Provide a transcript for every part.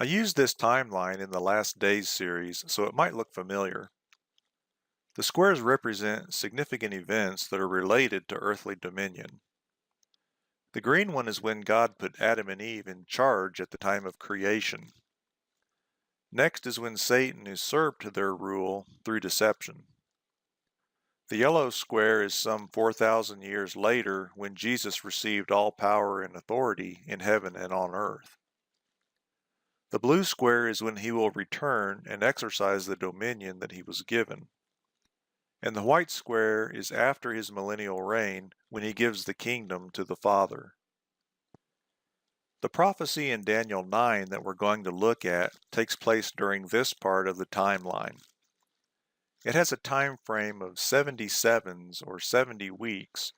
used this timeline in the Last Days series, so it might look familiar. The squares represent significant events that are related to earthly dominion. The green one is when God put Adam and Eve in charge at the time of creation. Next is when Satan usurped their rule through deception. The yellow square is some 4,000 years later when Jesus received all power and authority in heaven and on earth. The blue square is when he will return and exercise the dominion that he was given. And the white square is after his millennial reign when he gives the kingdom to the Father. The prophecy in Daniel 9 that we're going to look at takes place during this part of the timeline. It has a time frame of 77s or 70 weeks,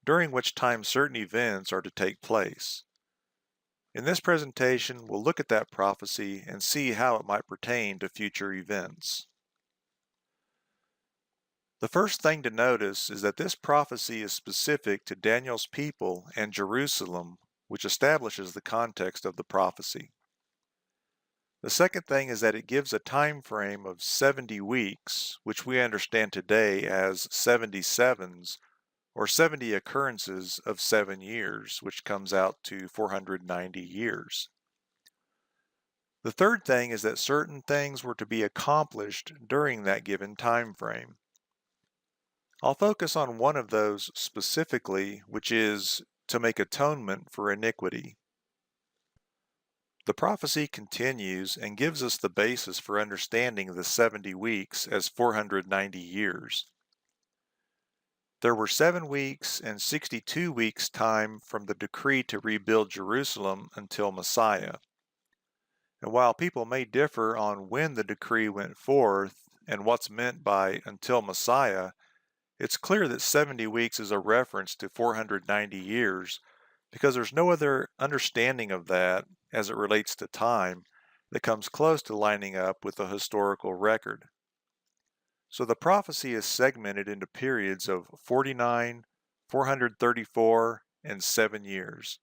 during which time certain events are to take place. In this presentation, we'll look at that prophecy and see how it might pertain to future events. The first thing to notice is that this prophecy is specific to Daniel's people and Jerusalem, which establishes the context of the prophecy. The second thing is that it gives a time frame of 70 weeks, which we understand today as 77s, or 70 occurrences of 7 years, which comes out to 490 years. The third thing is that certain things were to be accomplished during that given time frame. I'll focus on one of those specifically, which is to make atonement for iniquity. The prophecy continues and gives us the basis for understanding the 70 weeks as 490 years. There were 7 weeks and 62 weeks time from the decree to rebuild Jerusalem until Messiah. And while people may differ on when the decree went forth and what's meant by until Messiah, it's clear that 70 weeks is a reference to 490 years because there's no other understanding of that as it relates to time that comes close to lining up with the historical record. So the prophecy is segmented into periods of 49, 434, and 7 years.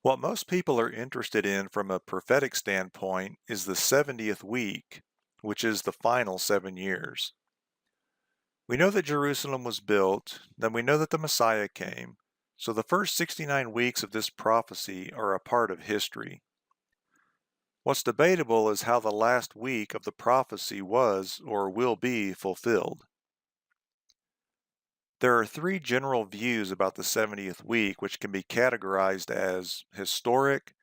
What most people are interested in from a prophetic standpoint is the 70th week, which is the final 7 years. We know that Jerusalem was built, then we know that the Messiah came, so the first 69 weeks of this prophecy are a part of history. What's debatable is how the last week of the prophecy was or will be fulfilled. There are 3 general views about the 70th week which can be categorized as historic,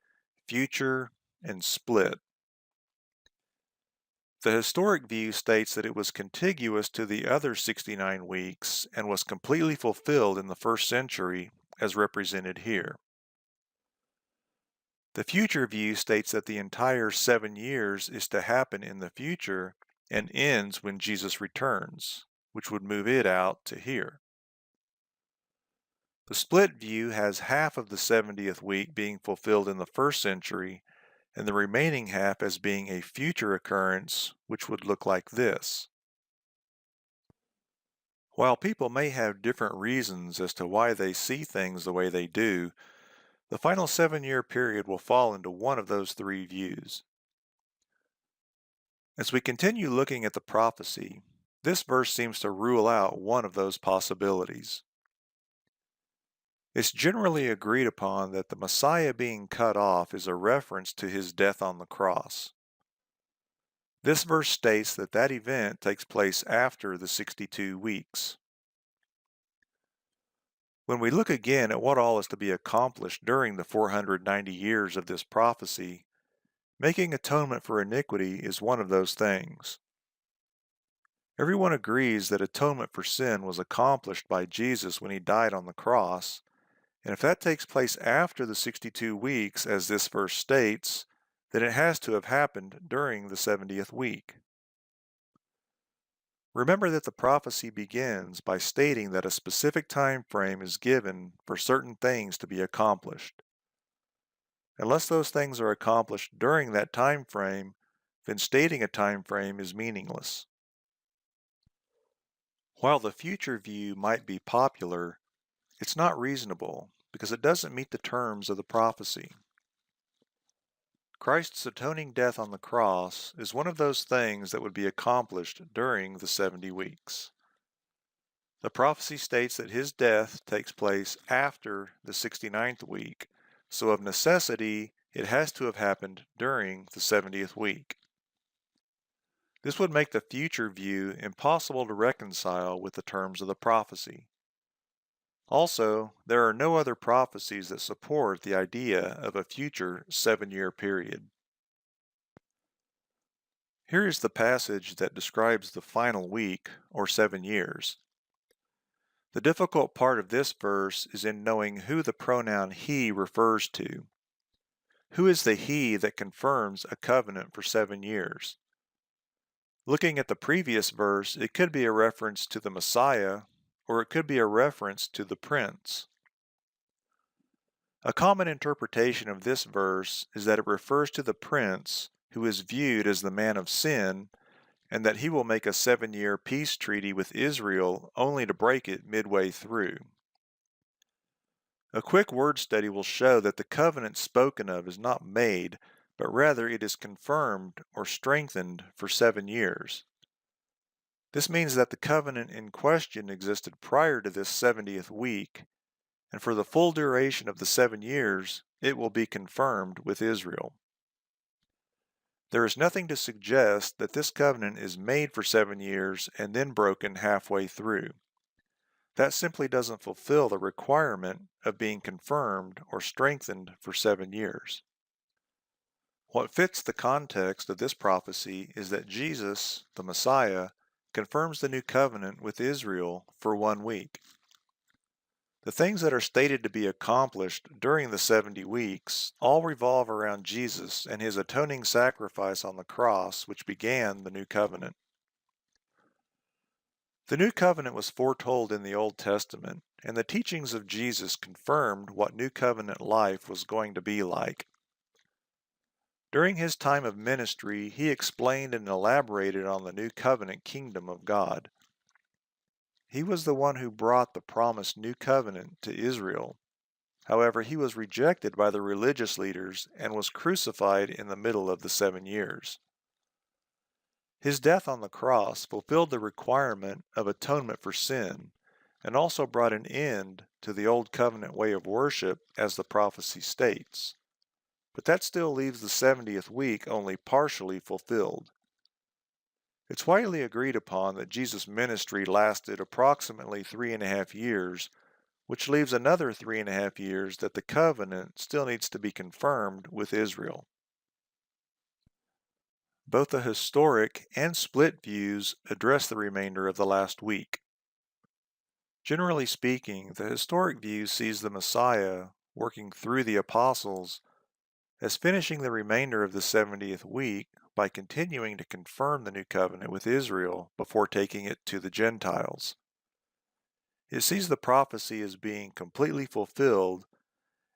future, and split. The historic view states that it was contiguous to the other 69 weeks and was completely fulfilled in the first century, as represented here. The future view states that the entire 7 years is to happen in the future and ends when Jesus returns, which would move it out to here. The split view has half of the 70th week being fulfilled in the first century and the remaining half as being a future occurrence, which would look like this. While people may have different reasons as to why they see things the way they do, the final 7-year period will fall into one of those 3 views. As we continue looking at the prophecy, this verse seems to rule out one of those possibilities. It's generally agreed upon that the Messiah being cut off is a reference to his death on the cross. This verse states that that event takes place after the 62 weeks. When we look again at what all is to be accomplished during the 490 years of this prophecy, making atonement for iniquity is one of those things. Everyone agrees that atonement for sin was accomplished by Jesus when he died on the cross, and if that takes place after the 62 weeks, as this verse states, then it has to have happened during the 70th week. Remember that the prophecy begins by stating that a specific time frame is given for certain things to be accomplished. Unless those things are accomplished during that time frame, then stating a time frame is meaningless. While the future view might be popular, it's not reasonable because it doesn't meet the terms of the prophecy. Christ's atoning death on the cross is one of those things that would be accomplished during the 70 weeks. The prophecy states that his death takes place after the 69th week, so of necessity, it has to have happened during the 70th week. This would make the future view impossible to reconcile with the terms of the prophecy. Also, there are no other prophecies that support the idea of a future 7-year period. Here is the passage that describes the final week, or 7 years. The difficult part of this verse is in knowing who the pronoun he refers to. Who is the he that confirms a covenant for 7 years? Looking at the previous verse, it could be a reference to the Messiah, or it could be a reference to the Prince. A common interpretation of this verse is that it refers to the Prince who is viewed as the man of sin, and that he will make a 7-year peace treaty with Israel only to break it midway through. A quick word study will show that the covenant spoken of is not made, but rather it is confirmed or strengthened for 7 years. This means that the covenant in question existed prior to this 70th week, and for the full duration of the 7 years, it will be confirmed with Israel. There is nothing to suggest that this covenant is made for 7 years and then broken halfway through. That simply doesn't fulfill the requirement of being confirmed or strengthened for 7 years. What fits the context of this prophecy is that Jesus, the Messiah, confirms the new covenant with Israel for 1 week. The things that are stated to be accomplished during the 70 weeks all revolve around Jesus and his atoning sacrifice on the cross, which began the new covenant. The new covenant was foretold in the Old Testament, and the teachings of Jesus confirmed what new covenant life was going to be like. During his time of ministry, he explained and elaborated on the new covenant kingdom of God. He was the one who brought the promised new covenant to Israel. However, he was rejected by the religious leaders and was crucified in the middle of the 7 years. His death on the cross fulfilled the requirement of atonement for sin and also brought an end to the old covenant way of worship, as the prophecy states. But that still leaves the 70th week only partially fulfilled. It's widely agreed upon that Jesus' ministry lasted approximately 3.5 years, which leaves another 3.5 years that the covenant still needs to be confirmed with Israel. Both the historic and split views address the remainder of the last week. Generally speaking, the historic view sees the Messiah working through the apostles as finishing the remainder of the 70th week by continuing to confirm the new covenant with Israel before taking it to the Gentiles. It sees the prophecy as being completely fulfilled,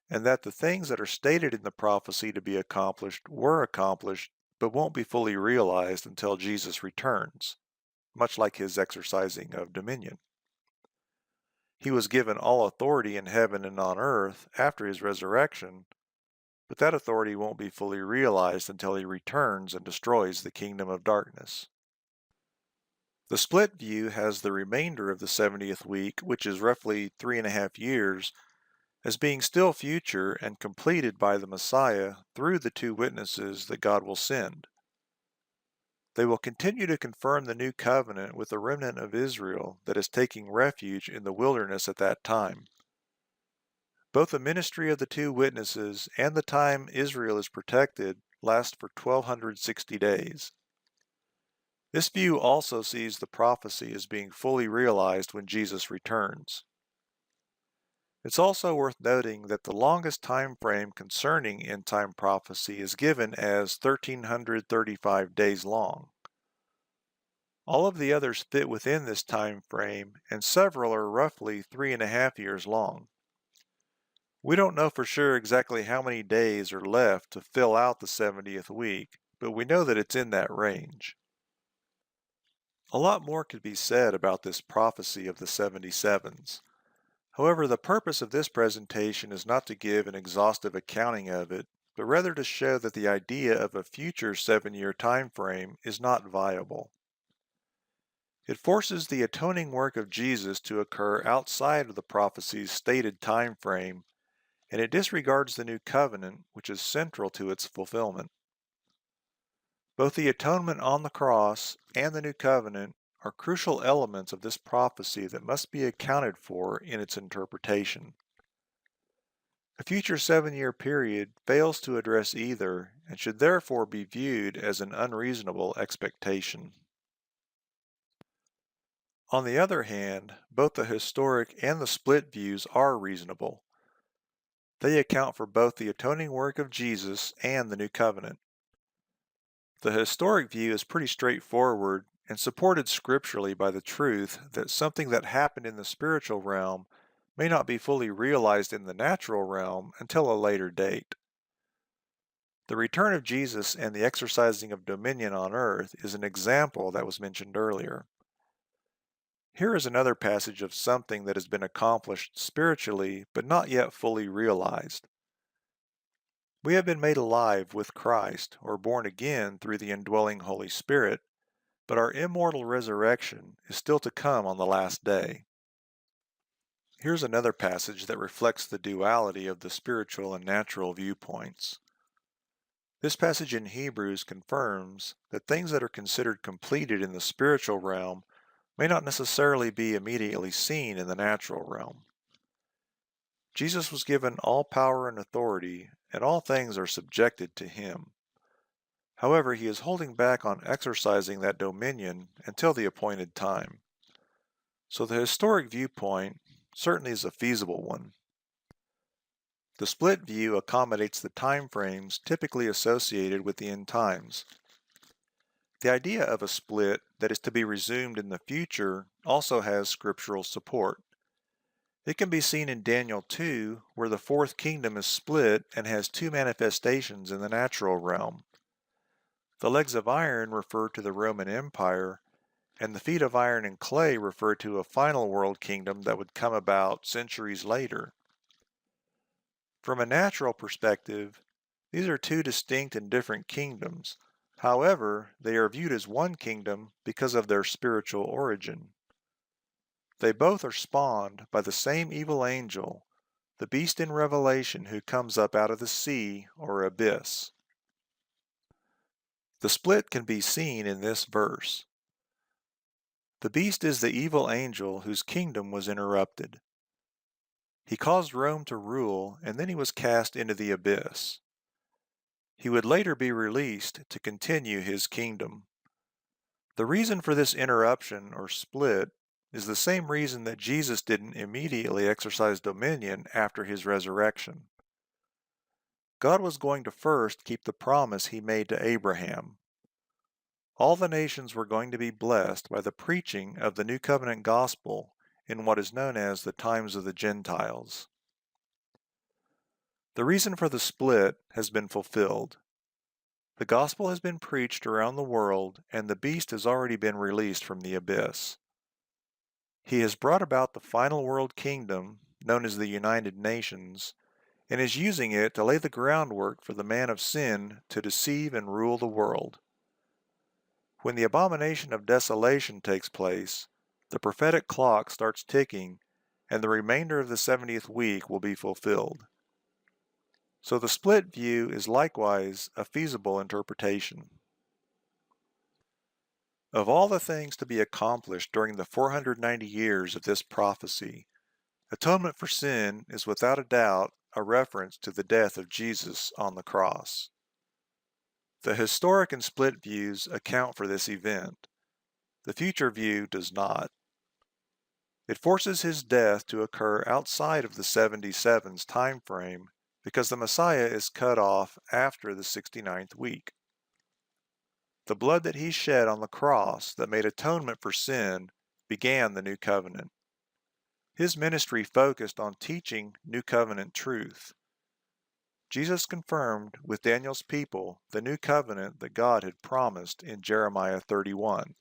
and that the things that are stated in the prophecy to be accomplished were accomplished, but won't be fully realized until Jesus returns, much like his exercising of dominion. He was given all authority in heaven and on earth after his resurrection, but that authority won't be fully realized until he returns and destroys the kingdom of darkness. The split view has the remainder of the 70th week, which is roughly 3.5 years, as being still future and completed by the Messiah through the 2 witnesses that God will send. They will continue to confirm the new covenant with the remnant of Israel that is taking refuge in the wilderness at that time. Both the ministry of the 2 witnesses and the time Israel is protected last for 1260 days. This view also sees the prophecy as being fully realized when Jesus returns. It's also worth noting that the longest time frame concerning end-time prophecy is given as 1335 days long. All of the others fit within this time frame, and several are roughly 3.5 years long. We don't know for sure exactly how many days are left to fill out the 70th week, but we know that it's in that range. A lot more could be said about this prophecy of the 77s. However, the purpose of this presentation is not to give an exhaustive accounting of it, but rather to show that the idea of a future 7-year time frame is not viable. It forces the atoning work of Jesus to occur outside of the prophecy's stated time frame, and it disregards the new covenant, which is central to its fulfillment. Both the atonement on the cross and the new covenant are crucial elements of this prophecy that must be accounted for in its interpretation. A future 7-year period fails to address either and should therefore be viewed as an unreasonable expectation. On the other hand, both the historic and the split views are reasonable. They account for both the atoning work of Jesus and the new covenant. The historic view is pretty straightforward and supported scripturally by the truth that something that happened in the spiritual realm may not be fully realized in the natural realm until a later date. The return of Jesus and the exercising of dominion on earth is an example that was mentioned earlier. Here is another passage of something that has been accomplished spiritually but not yet fully realized. We have been made alive with Christ, or born again through the indwelling Holy Spirit, but our immortal resurrection is still to come on the last day. Here's another passage that reflects the duality of the spiritual and natural viewpoints. This passage in Hebrews confirms that things that are considered completed in the spiritual realm may not necessarily be immediately seen in the natural realm. Jesus was given all power and authority, and all things are subjected to him. However, he is holding back on exercising that dominion until the appointed time. So the historic viewpoint certainly is a feasible one. The split view accommodates the time frames typically associated with the end times. The idea of a split that is to be resumed in the future also has scriptural support. It can be seen in Daniel 2, where the fourth kingdom is split and has two manifestations in the natural realm. The legs of iron refer to the Roman Empire, and the feet of iron and clay refer to a final world kingdom that would come about centuries later. From a natural perspective, these are two distinct and different kingdoms. However, they are viewed as one kingdom because of their spiritual origin. They both are spawned by the same evil angel, the beast in Revelation who comes up out of the sea or abyss. The split can be seen in this verse. The beast is the evil angel whose kingdom was interrupted. He caused Rome to rule, and then he was cast into the abyss. He would later be released to continue his kingdom. The reason for this interruption or split is the same reason that Jesus didn't immediately exercise dominion after his resurrection. God was going to first keep the promise he made to Abraham. All the nations were going to be blessed by the preaching of the New Covenant gospel in what is known as the times of the Gentiles. The reason for the split has been fulfilled. The gospel has been preached around the world, and the beast has already been released from the abyss. He has brought about the final world kingdom, known as the United Nations, and is using it to lay the groundwork for the man of sin to deceive and rule the world. When the abomination of desolation takes place, the prophetic clock starts ticking, and the remainder of the 70th week will be fulfilled. So the split view is likewise a feasible interpretation. Of all the things to be accomplished during the 490 years of this prophecy, atonement for sin is without a doubt a reference to the death of Jesus on the cross. The historic and split views account for this event. The future view does not. It forces his death to occur outside of the 77's time frame because the Messiah is cut off after the 69th week. The blood that he shed on the cross that made atonement for sin began the new covenant. His ministry focused on teaching new covenant truth. Jesus confirmed with Daniel's people the new covenant that God had promised in Jeremiah 31.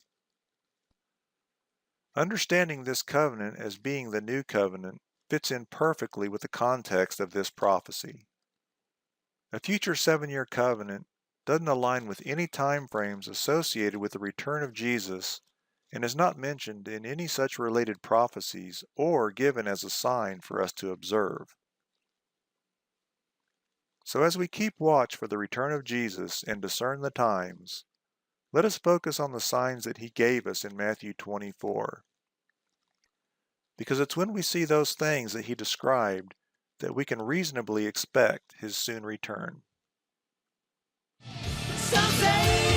Understanding this covenant as being the new covenant fits in perfectly with the context of this prophecy. A future 7-year covenant doesn't align with any time frames associated with the return of Jesus and is not mentioned in any such related prophecies or given as a sign for us to observe. So as we keep watch for the return of Jesus and discern the times, let us focus on the signs that he gave us in Matthew 24. Because it's when we see those things that he described that we can reasonably expect his soon return. Some say